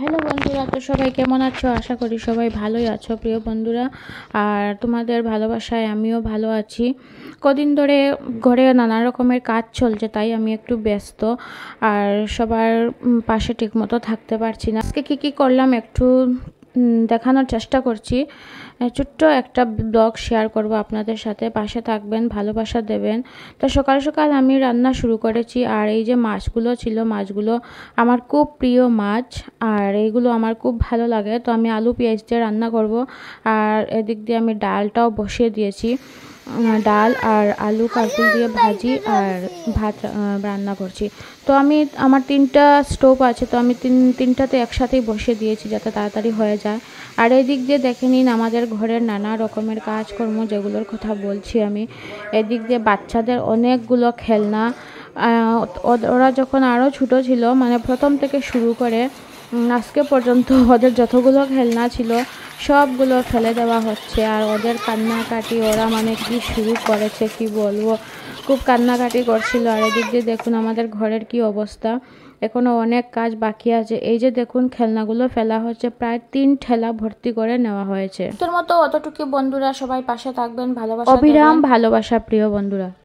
Hello বন্ধুরা, তো সবাই কেমন আছো? আশা করি সবাই ভালোই আছো প্রিয় বন্ধুরা। আর তোমাদের ভালোবাসায় আমিও ভালো আছি। কদিন ধরে ঘরে নানা রকমের কাজ চলছে, তাই আমি একটু ব্যস্ত আর সবার পাশে ঠিকমতো থাকতে পারছি না। আজকে কী করলাম একটু দেখানোর চেষ্টা করছি। ছোট্ট একটা ব্লগ শেয়ার করব আপনাদের সাথে, পাশে থাকবেন, ভালোবাসা দেবেন। তো সকাল সকাল আমি রান্না শুরু করেছি। আর এই যে মাছগুলো ছিল, মাছগুলো আমার খুব প্রিয় মাছ, আর এইগুলো আমার খুব ভালো লাগে। তো আমি আলু পেঁয়াজ দিয়ে রান্না করব। আর এদিক দিয়ে আমি ডালটাও বসিয়ে দিয়েছি। ডাল আর আলু কারকুল দিয়ে ভাজি আর ভাত রান্না করছি। তো আমার 3টা স্টোভ আছে, তো আমি তিনটাতে একসাথেই বসিয়ে দিয়েছি যাতে তাড়াতাড়ি হয়ে যায়। আর এই দিক দিয়ে দেখে নিন আমাদের ঘরের নানা রকমের কাজকর্ম যেগুলোর কথা বলছি আমি। এদিক দিয়ে বাচ্চাদের অনেকগুলো খেলনা, ওরা যখন আরও ছোটো ছিল, মানে প্রথম থেকে শুরু করে আজকে পর্যন্ত ওদের যতগুলো খেলনা ছিল সবগুলো ফেলে দেওয়া হচ্ছে। আর ওদের কান্নাকাটি, ওরা মানে কি শুরু করেছে কি বলবো, খুব কান্নাকাটি করছিল। আর এদিক দিয়ে দেখুন আমাদের ঘরের কি অবস্থা, এখনো অনেক কাজ বাকি আছে। এই যে দেখুন খেলনাগুলো ফেলা হচ্ছে, প্রায় 3 ঠেলা ভর্তি করে নেওয়া হয়েছে। তোর মতো অতটুকু বন্ধুরা, সবাই পাশে থাকবেন, ভালোবাসা, অবিরাম ভালোবাসা প্রিয় বন্ধুরা।